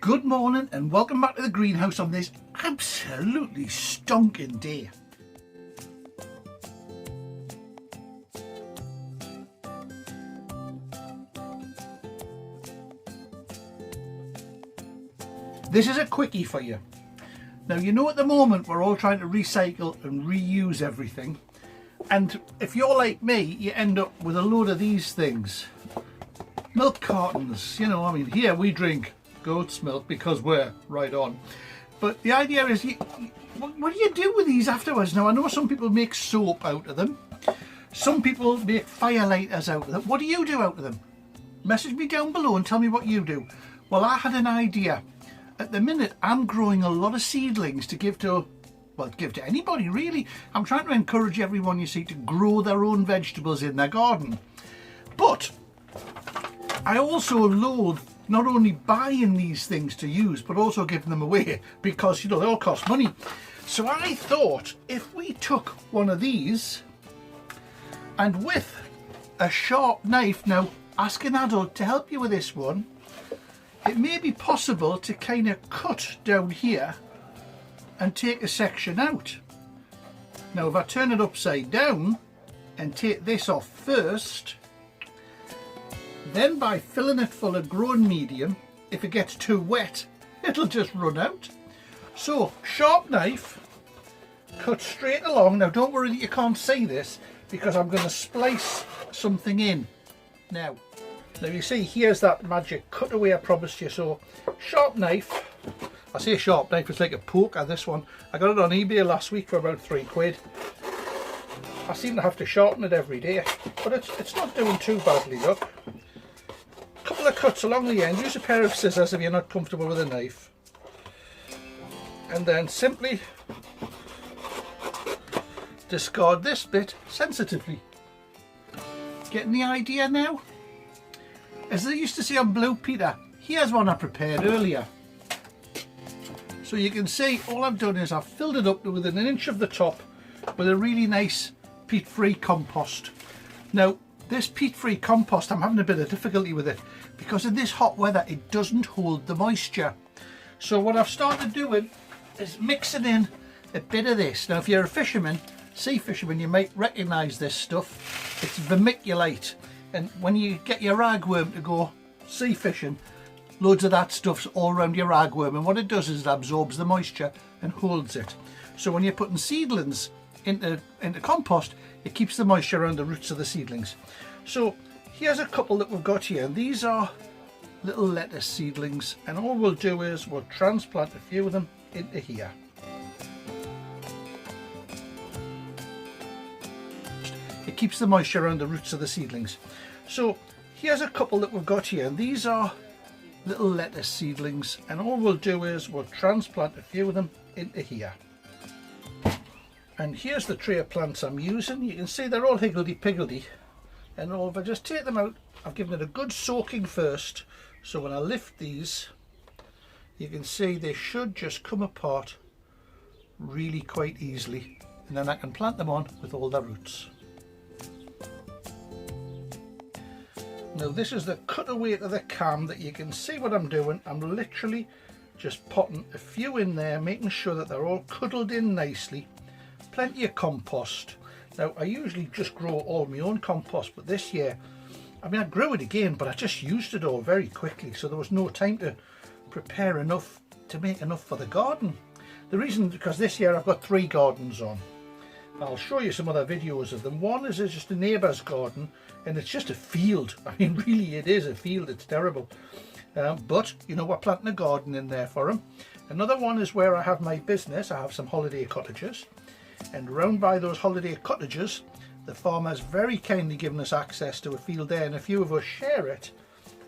Good morning and welcome back to the greenhouse on this absolutely stonking day. This is a quickie for you. Now, you know, at the moment we're all trying to recycle and reuse everything, and if you're like me, you end up with a load of these things. Milk cartons, you know, I mean, here we drink goat's milk because we're right on. But the idea is, what do you do with these afterwards? Now, I know some people make soap out of them. Some people make firelighters out of them. What do you do out of them? Message me down below and tell me what you do. Well, I had an idea. At the minute, I'm growing a lot of seedlings to give to anybody, really. I'm trying to encourage everyone, you see, to grow their own vegetables in their garden. But I also loathe not only buying these things to use, but also giving them away because, you know, they all cost money. So I thought if we took one of these and with a sharp knife, now ask an adult to help you with this one, it may be possible to kind of cut down here and take a section out. Now, if I turn it upside down and take this off first, then by filling it full of growing medium, if it gets too wet, it'll just run out. So, sharp knife, cut straight along. Now, don't worry that you can't see this because I'm going to splice something in now. Now, you see, here's that magic cutaway I promised you. So, sharp knife. I say sharp knife, it's like a poker, this one. I got it on eBay last week for about £3. I seem to have to sharpen it every day, but it's not doing too badly, look. Couple of cuts along the end. Use a pair of scissors if you're not comfortable with a knife, and then simply discard this bit sensitively. Getting the idea now? As they used to say on Blue Peter, here's one I prepared earlier. So you can see all I've done is I've filled it up to within an inch of the top with a really nice peat-free compost. Now, this peat-free compost, I'm having a bit of difficulty with it because in this hot weather it doesn't hold the moisture. So what I've started doing is mixing in a bit of this. Now, if you're a fisherman, sea fisherman, you might recognise this stuff. It's vermiculite, and when you get your ragworm to go sea fishing, loads of that stuff's all around your ragworm, and what it does is it absorbs the moisture and holds it. So when you're putting seedlings into compost, it keeps the moisture around the roots of the seedlings. So here's a couple that we've got here, and these are little lettuce seedlings, and all we'll do is we'll transplant a few of them into here. It keeps the moisture around the roots of the seedlings. So here's a couple that we've got here, and these are little lettuce seedlings, and all we'll do is we'll transplant a few of them into here. And here's the tray of plants I'm using. You can see they're all higgledy-piggledy, and if I just take them out, I've given it a good soaking first, so when I lift these, you can see they should just come apart really quite easily, and then I can plant them on with all their roots. Now, this is the cutaway to the cam that you can see what I'm doing. I'm literally just potting a few in there, making sure that they're all cuddled in nicely. Plenty of compost. Now, I usually just grow all my own compost, but this year, I mean, I grew it again, but I just used it all very quickly, so there was no time to prepare enough to make enough for the garden. The reason, because this year I've got 3 gardens on. I'll show you some other videos of them. One is just a neighbour's garden, and it's just a field. I mean, really, it is a field. It's terrible. But, you know, we're planting a garden in there for them. Another one is where I have my business. I have some holiday cottages. And round by those holiday cottages, the farmer's very kindly given us access to a field there, and a few of us share it,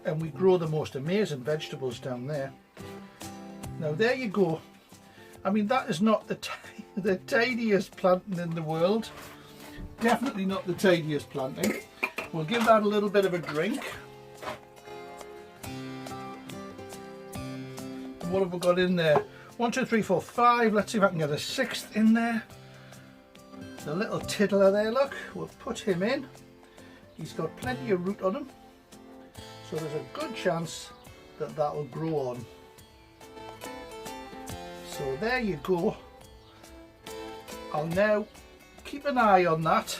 and we grow the most amazing vegetables down there. Now, there you go. I mean, that is not the tiniest planting in the world. Definitely not the tiniest planting. We'll give that a little bit of a drink. And what have we got in there? 1, 2, 3, 4, 5. Let's see if I can get a 6th in there. The little tiddler there, look. We'll put him in. He's got plenty of root on him, so there's a good chance that that will grow on. So there you go. I'll now keep an eye on that,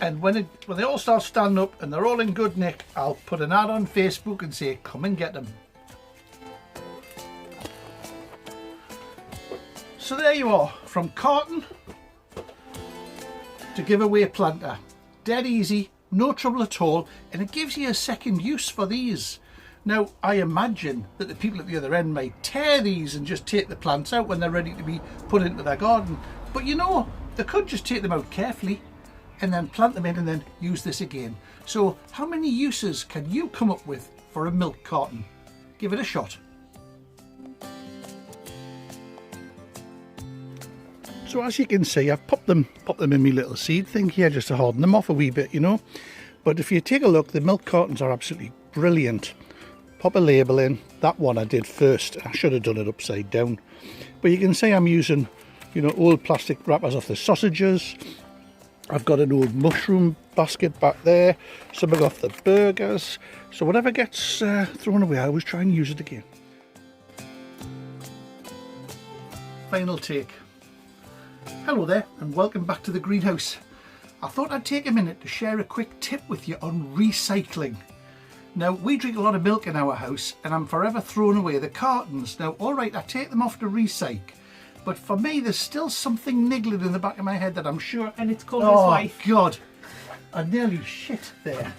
and when they all start standing up and they're all in good nick, I'll put an ad on Facebook and say come and get them. So there you are, from carton to giveaway planter. Dead easy, no trouble at all, and it gives you a second use for these. Now, I imagine that the people at the other end may tear these and just take the plants out when they're ready to be put into their garden. But you know, they could just take them out carefully and then plant them in and then use this again. So how many uses can you come up with for a milk carton? Give it a shot. So as you can see, I've popped them in my little seed thing here just to harden them off a wee bit, you know. But if you take a look, the milk cartons are absolutely brilliant. Pop a label in. That one I did first. I should have done it upside down. But you can see I'm using, you know, old plastic wrappers off the sausages. I've got an old mushroom basket back there. Something off the burgers. So whatever gets thrown away, I always try and use it again. Final take. Hello there and welcome back to the greenhouse. I thought I'd take a minute to share a quick tip with you on recycling. Now, we drink a lot of milk in our house and I'm forever throwing away the cartons. Now, alright, I take them off to recycle, but for me there's still something niggling in the back of my head that I'm sure... And it's called his wife. Oh God, I nearly shit there.